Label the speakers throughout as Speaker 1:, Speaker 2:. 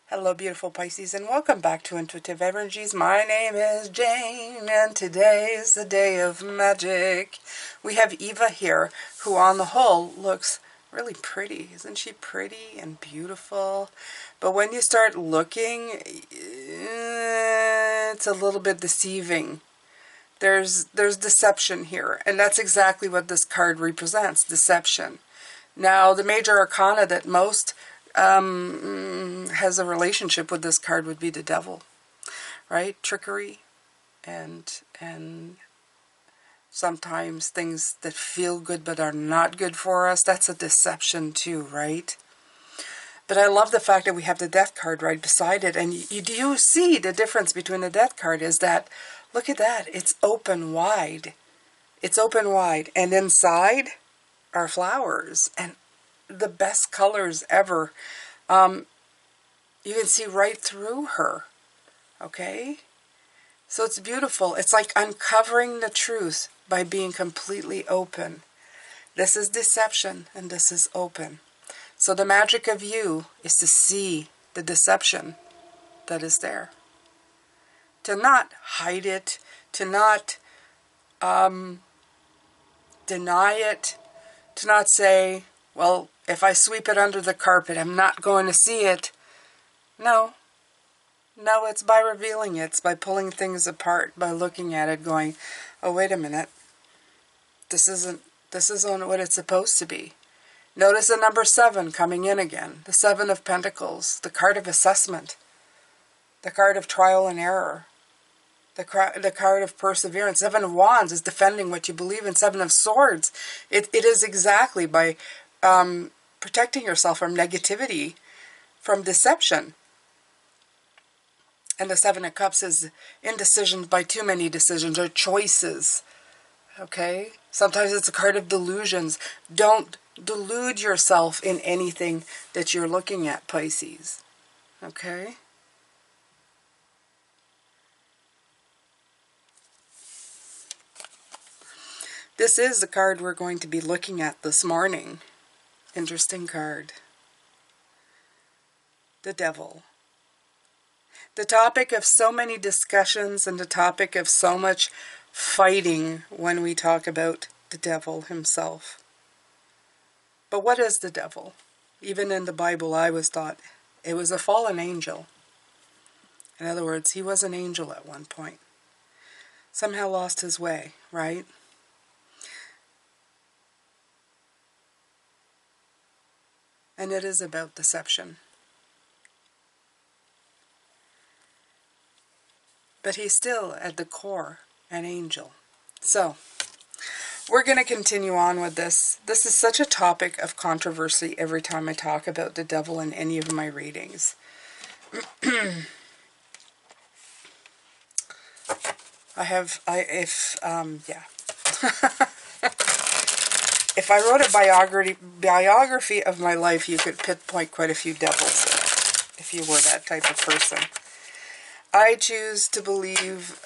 Speaker 1: Hello, beautiful Pisces, and welcome back to Intuitive Energies. My name is Jane, and today is the day of magic. We have Eva here, who on the whole looks really pretty. Isn't she pretty and beautiful? But when you start looking, it's a little bit deceiving. There's deception here, and that's exactly what this card represents, deception. Now, the major arcana that most has a relationship with this card would be the devil, right? Trickery and sometimes things that feel good but are not good for us. That's a deception too, right? But I love the fact that we have the death card right beside it. And you do see the difference between the death card is that, look at that, it's open wide. It's open wide. And inside are flowers and the best colors ever. You can see right through her, okay? So it's beautiful. It's like uncovering the truth by being completely open. This is deception, and this is open. So the magic of you is to see the deception that is there. To not hide it, to not deny it, to not say, well, if I sweep it under the carpet, I'm not going to see it. No, it's by revealing it. It's by pulling things apart, by looking at it, going, oh, wait a minute. This isn't what it's supposed to be. Notice the number 7 coming in again. The 7 of Pentacles, the card of assessment, the card of trial and error, the card of perseverance. 7 of Wands is defending what you believe in. 7 of Swords, it is exactly by protecting yourself from negativity, from deception. And the 7 of Cups is indecision by too many decisions or choices. Okay? Sometimes it's a card of delusions. Don't delude yourself in anything that you're looking at, Pisces. Okay? This is the card we're going to be looking at this morning. Interesting card. The Devil. The topic of so many discussions and the topic of so much fighting when we talk about the devil himself. But what is the devil? Even in the Bible, I was taught it was a fallen angel. In other words, he was an angel at one point. Somehow lost his way, right? And it is about deception. But he's still, at the core, an angel. So, we're going to continue on with this. This is such a topic of controversy every time I talk about the devil in any of my readings. If I wrote a biography of my life, you could pinpoint quite a few devils in it, if you were that type of person. I choose to believe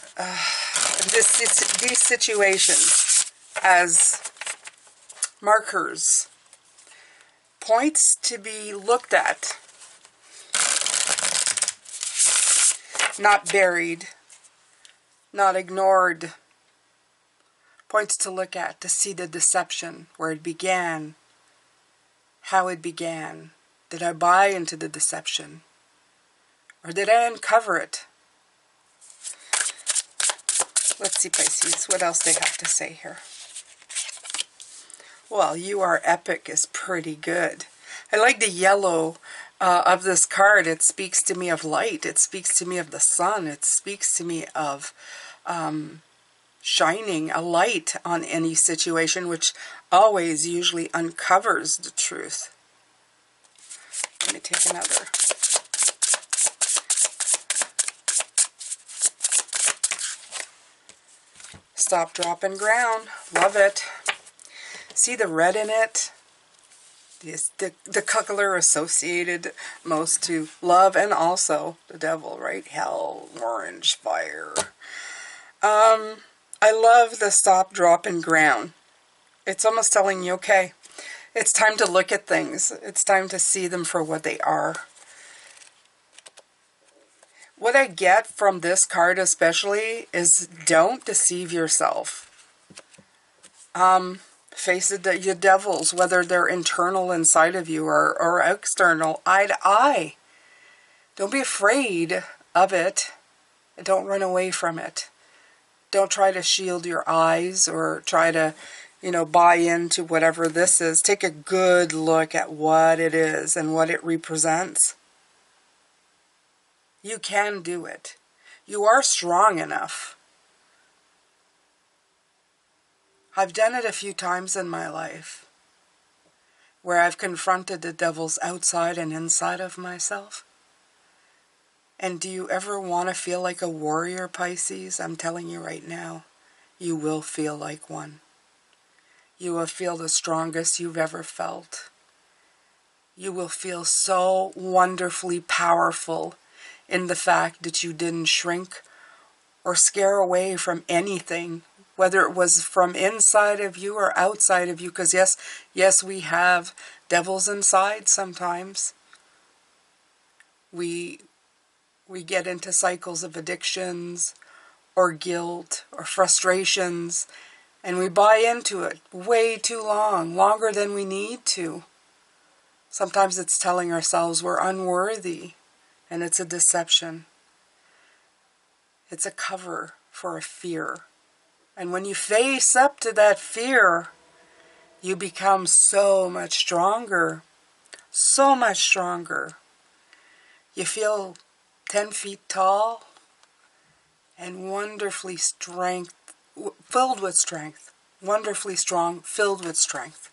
Speaker 1: these situations as markers, points to be looked at, not buried, not ignored, points to look at, to see the deception, where it began, how it began. Did I buy into the deception? Or did I uncover it? Let's see, Pisces, what else they have to say here. Well, you are epic is pretty good. I like the yellow of this card. It speaks to me of light. It speaks to me of the sun. It speaks to me of shining a light on any situation, which always usually uncovers the truth. Let me take another. Stop, drop, and ground. Love it. See the red in it? The color associated most to love and also the devil, right? Hell, orange, fire. I love the stop, drop, and ground. It's almost telling you, okay, it's time to look at things. It's time to see them for what they are. What I get from this card especially is don't deceive yourself. Face it, your devils, whether they're internal inside of you or external, eye to eye. Don't be afraid of it. Don't run away from it. Don't try to shield your eyes or try to, buy into whatever this is. Take a good look at what it is and what it represents. You can do it. You are strong enough. I've done it a few times in my life where I've confronted the devils outside and inside of myself. And do you ever want to feel like a warrior, Pisces? I'm telling you right now, you will feel like one. You will feel the strongest you've ever felt. You will feel so wonderfully powerful in the fact that you didn't shrink or scare away from anything, whether it was from inside of you or outside of you, because yes, we have devils inside sometimes. We get into cycles of addictions or guilt or frustrations, and we buy into it way too long, longer than we need to. Sometimes it's telling ourselves we're unworthy, and it's a deception. It's a cover for a fear. And when you face up to that fear, you become so much stronger. So much stronger. You feel 10 feet tall and wonderfully filled with strength. Wonderfully strong, filled with strength.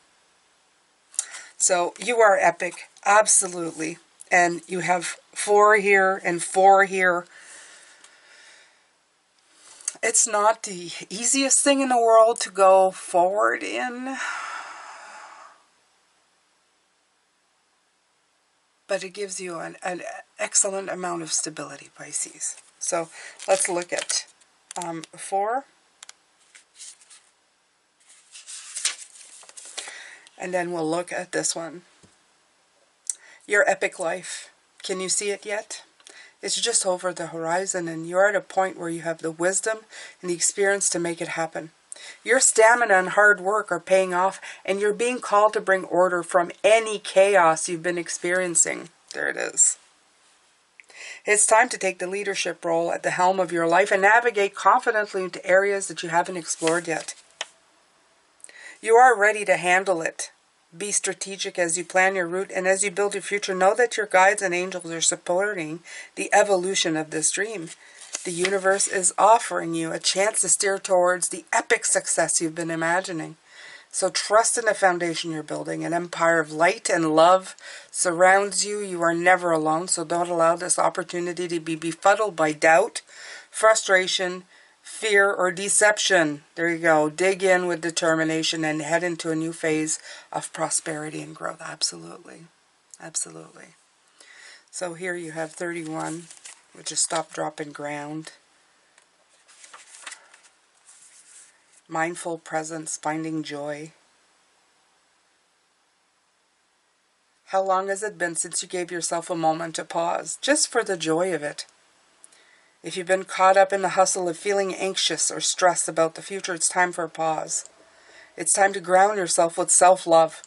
Speaker 1: So you are epic, absolutely. And you have 4 here and 4 here. It's not the easiest thing in the world to go forward in, but it gives you an excellent amount of stability, Pisces. So let's look at 4. And then we'll look at this one. Your epic life. Can you see it yet? It's just over the horizon, and you're at a point where you have the wisdom and the experience to make it happen. Your stamina and hard work are paying off, and you're being called to bring order from any chaos you've been experiencing. There it is. It's time to take the leadership role at the helm of your life and navigate confidently into areas that you haven't explored yet. You are ready to handle it. Be strategic as you plan your route, and as you build your future, know that your guides and angels are supporting the evolution of this dream. The universe is offering you a chance to steer towards the epic success you've been imagining. So trust in the foundation you're building. An empire of light and love surrounds you. You are never alone, so don't allow this opportunity to be befuddled by doubt, frustration, fear, or deception. There you go. Dig in with determination and head into a new phase of prosperity and growth. Absolutely. Absolutely. So here you have 31, which is stop, drop, and ground. Mindful presence, finding joy. How long has it been since you gave yourself a moment to pause, just for the joy of it? If you've been caught up in the hustle of feeling anxious or stressed about the future, it's time for a pause. It's time to ground yourself with self-love.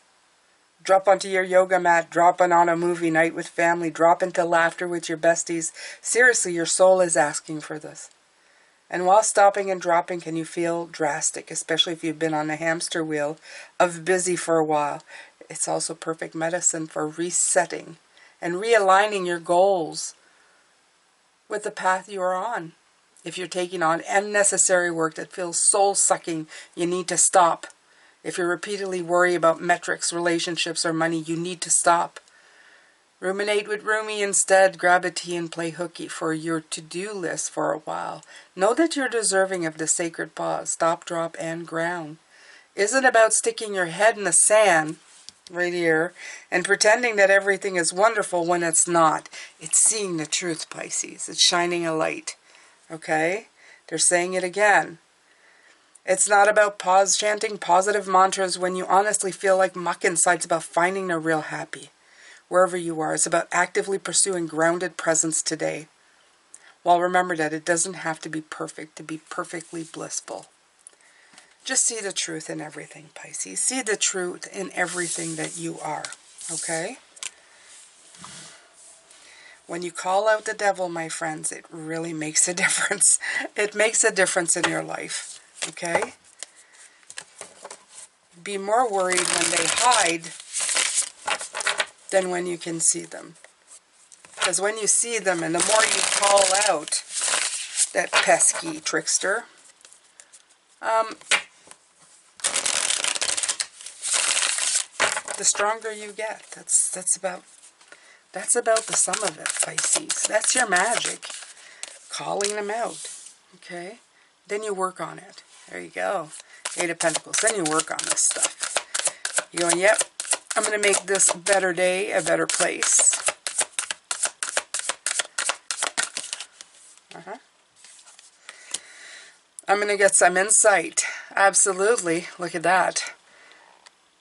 Speaker 1: Drop onto your yoga mat, drop on a movie night with family, drop into laughter with your besties. Seriously, your soul is asking for this. And while stopping and dropping, can you feel drastic, especially if you've been on a hamster wheel of busy for a while? It's also perfect medicine for resetting and realigning your goals with the path you are on. If you're taking on unnecessary work that feels soul-sucking, you need to stop. If you repeatedly worry about metrics, relationships, or money, you need to stop. Ruminate with Rumi instead. Grab a tea and play hooky for your to-do list for a while. Know that you're deserving of the sacred pause. Stop, drop, and ground. Isn't about sticking your head in the sand right here and pretending that everything is wonderful when it's not. It's seeing the truth, Pisces. It's shining a light. Okay? They're saying it again. It's not about chanting positive mantras when you honestly feel like muck inside. It's about finding the real happy wherever you are. It's about actively pursuing grounded presence today. Well, remember that it doesn't have to be perfect to be perfectly blissful. Just see the truth in everything, Pisces. See the truth in everything that you are, okay? When you call out the devil, my friends, it really makes a difference. It makes a difference in your life, okay? Be more worried when they hide than when you can see them. Because when you see them, and the more you call out that pesky trickster, the stronger you get. That's about the sum of it, Pisces. That's your magic. Calling them out. Okay? Then you work on it. There you go. Eight of Pentacles. Then you work on this stuff. You're going, yep, I'm going to make this better day a better place. I'm going to get some insight. Absolutely. Look at that.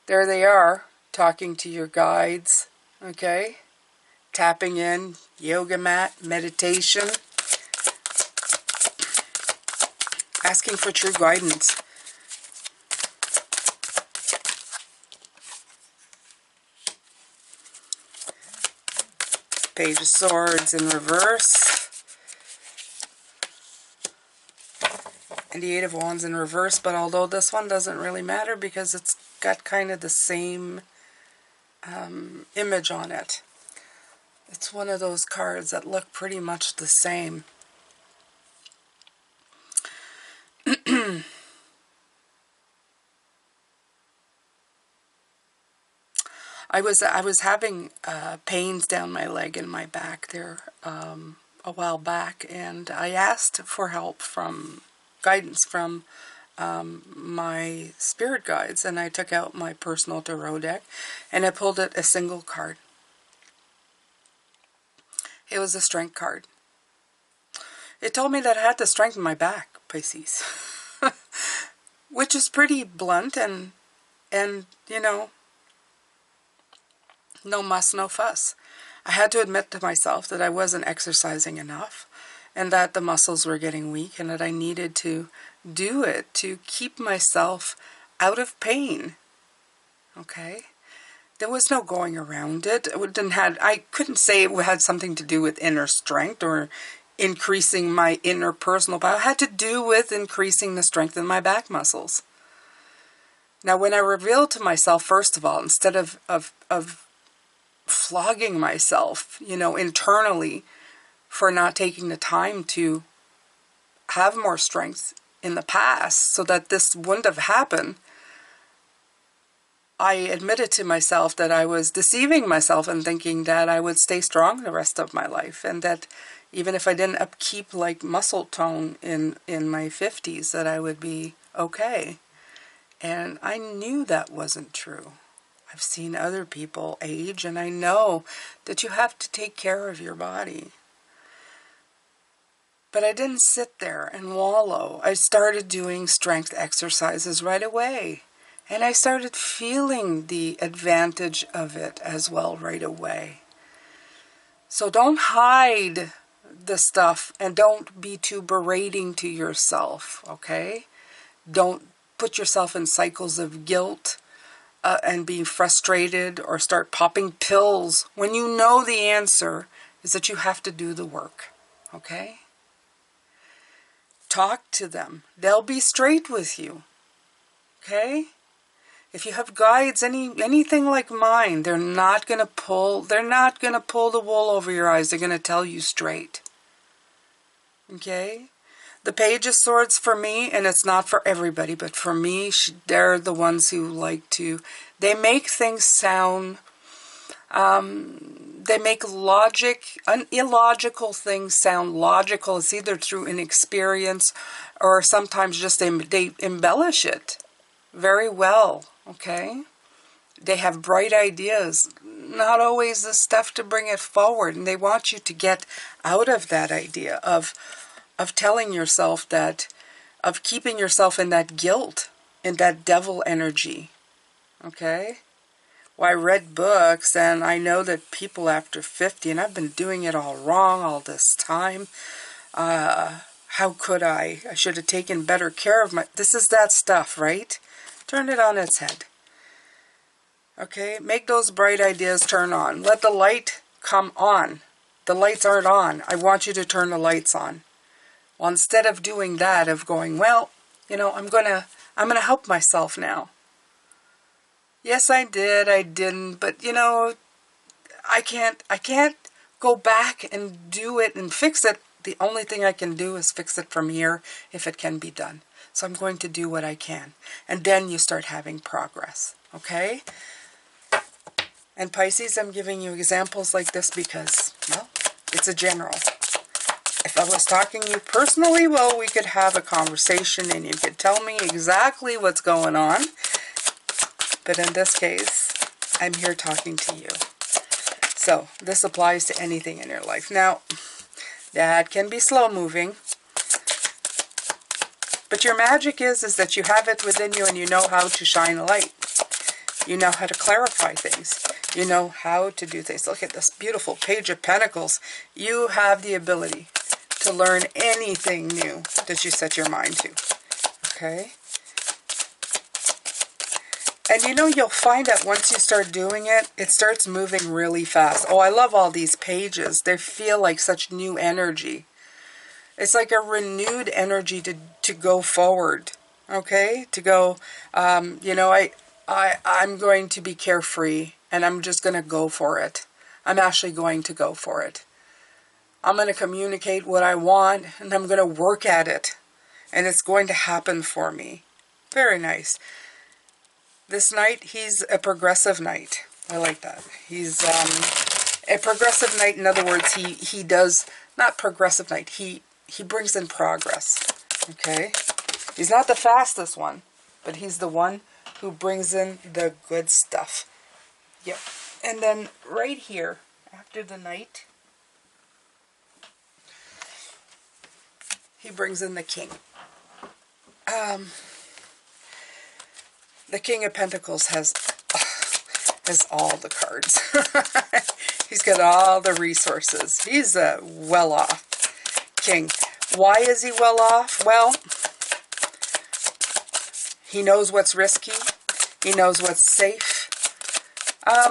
Speaker 1: There they are, talking to your guides. Okay? Tapping in, yoga mat, meditation. Asking for true guidance. Page of Swords in reverse. And the Eight of Wands in reverse, but although this one doesn't really matter because it's got kind of the same image on it. It's one of those cards that look pretty much the same. I was having pains down my leg and my back there a while back, and I asked for help from guidance from my spirit guides, and I took out my personal tarot deck and I pulled it a single card. It was a strength card. It told me that I had to strengthen my back, Pisces. Which is pretty blunt and you know, no muss, no fuss. I had to admit to myself that I wasn't exercising enough and that the muscles were getting weak and that I needed to do it to keep myself out of pain. Okay? There was no going around it. I couldn't say it had something to do with inner strength or increasing my inner personal power. It had to do with increasing the strength in my back muscles. Now, when I revealed to myself, first of all, instead of flogging myself, you know, internally for not taking the time to have more strength in the past so that this wouldn't have happened, I admitted to myself that I was deceiving myself and thinking that I would stay strong the rest of my life, and that even if I didn't upkeep like muscle tone in my 50s, that I would be okay. And I knew that wasn't true. I've seen other people age, and I know that you have to take care of your body. But I didn't sit there and wallow. I started doing strength exercises right away. And I started feeling the advantage of it as well right away. So don't hide the stuff and don't be too berating to yourself, okay? Don't put yourself in cycles of guilt and being frustrated or start popping pills when you know the answer is that you have to do the work, okay? Talk to them. They'll be straight with you, okay? If you have guides, anything like mine, they're not going to pull the wool over your eyes. They're going to tell you straight. Okay? The Page of Swords for me, and it's not for everybody, but for me, they're the ones who like to, they make things sound, they make illogical things sound logical. It's either through inexperience or sometimes just they embellish it very well. Okay? They have bright ideas, not always the stuff to bring it forward, and they want you to get out of that idea of telling yourself that, of keeping yourself in that guilt, in that devil energy. Okay? Well, I read books, and I know that people after 50, and I've been doing it all wrong all this time, How could I? I should have taken better care of my... This is that stuff, right? Turn it on its head. Okay? Make those bright ideas turn on. Let the light come on. The lights aren't on. I want you to turn the lights on. Well, instead of doing that, of going, well, you know, I'm gonna help myself now. Yes, I did, I didn't, but you know, I can't go back and do it and fix it. The only thing I can do is fix it from here if it can be done. So I'm going to do what I can. And then you start having progress, okay? And Pisces, I'm giving you examples like this because, well, it's a general. If I was talking to you personally, well, we could have a conversation and you could tell me exactly what's going on. But in this case, I'm here talking to you. So this applies to anything in your life. Now, that can be slow moving. But your magic is that you have it within you and you know how to shine a light. You know how to clarify things. You know how to do things. Look at this beautiful Page of Pentacles. You have the ability to learn anything new that you set your mind to. Okay? And you know, you'll find that once you start doing it, it starts moving really fast. Oh, I love all these pages. They feel like such new energy. It's like a renewed energy to go forward. Okay? To go, you know, I'm going to be carefree and I'm just going to go for it. I'm actually going to go for it. I'm going to communicate what I want and I'm going to work at it. And it's going to happen for me. Very nice. This knight, he's a progressive knight. I like that. He's a progressive knight. In other words, he does, not progressive knight, he brings in progress. Okay? He's not the fastest one, but he's the one who brings in the good stuff. Yep. And then right here, after the knight, he brings in the king. The King of Pentacles has all the cards. He's got all the resources. He's a well-off king. Why is he well-off? Well, he knows what's risky. He knows what's safe. I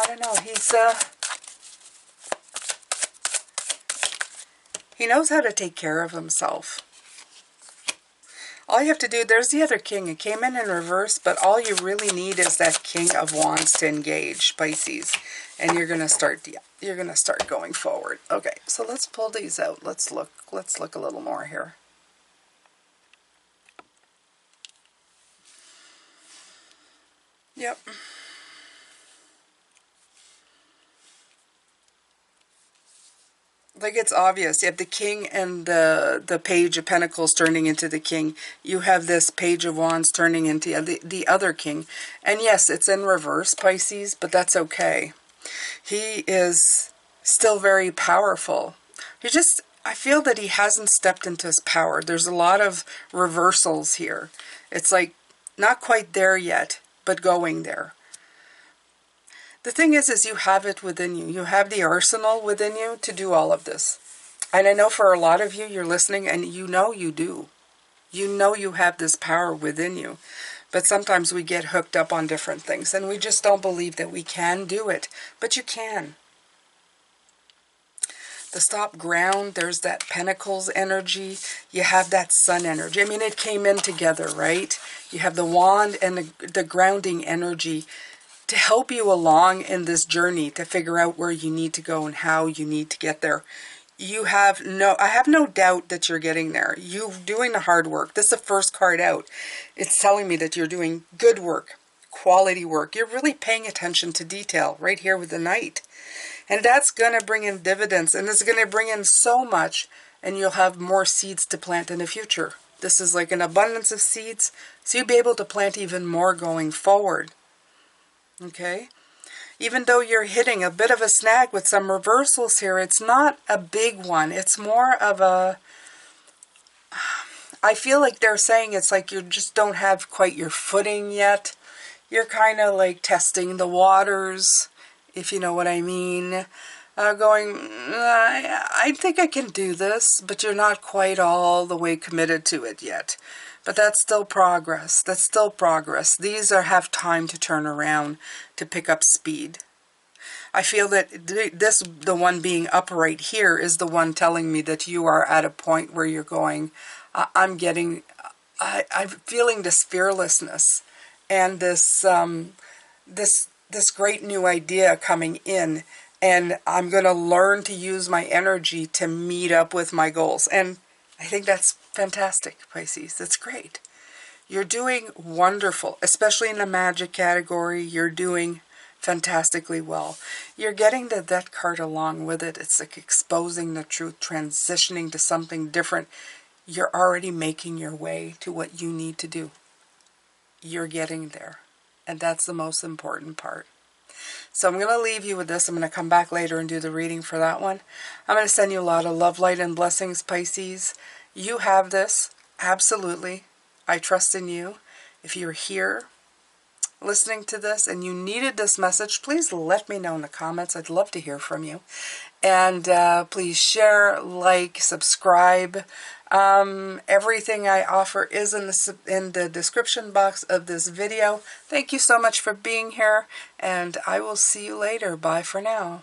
Speaker 1: don't know. He knows how to take care of himself. All you have to do, there's the other king. It came in reverse, but all you really need is that King of Wands to engage, Pisces. And you're going to start going forward. Okay, so let's pull these out. Let's look a little more here. Yep. Like it's obvious. You have the king and the Page of Pentacles turning into the king. You have this Page of Wands turning into the other king. And yes, it's in reverse, Pisces, but that's okay. He is still very powerful. I feel that he hasn't stepped into his power. There's a lot of reversals here. It's like not quite there yet, but going there. The thing is you have it within you. You have the arsenal within you to do all of this. And I know for a lot of you, you're listening and you know you do. You know you have this power within you. But sometimes we get hooked up on different things and we just don't believe that we can do it. But you can. The stop ground, there's that Pentacles energy. You have that Sun energy. I mean, it came in together, right? You have the wand and the grounding energy to help you along in this journey to figure out where you need to go and how you need to get there. I have no doubt that you're getting there. You're doing the hard work. This is the first card out. It's telling me that you're doing good work, quality work. You're really paying attention to detail right here with the Knight. And that's going to bring in dividends. And it's going to bring in so much. And you'll have more seeds to plant in the future. This is like an abundance of seeds. So you'll be able to plant even more going forward. Okay? Even though you're hitting a bit of a snag with some reversals here, it's not a big one. It's more of a... I feel like they're saying it's like you just don't have quite your footing yet. You're kind of like testing the waters, if you know what I mean. Going, I think I can do this, but you're not quite all the way committed to it yet. But that's still progress. That's still progress. These have time to turn around, to pick up speed. I feel that the one being upright here is the one telling me that you are at a point where you're going, I'm feeling this fearlessness and this great new idea coming in, and I'm going to learn to use my energy to meet up with my goals. And I think that's fantastic, Pisces. That's great. You're doing wonderful, especially in the magic category. You're doing fantastically well. You're getting the death card along with it. It's like exposing the truth, transitioning to something different. You're already making your way to what you need to do. You're getting there. And that's the most important part. So I'm going to leave you with this. I'm going to come back later and do the reading for that one. I'm going to send you a lot of love, light, and blessings, Pisces. You have this. Absolutely. I trust in you. If you're here listening to this and you needed this message, please let me know in the comments. I'd love to hear from you. And please share, like, subscribe. Everything I offer is in the description box of this video. Thank you so much for being here, and I will see you later. Bye for now.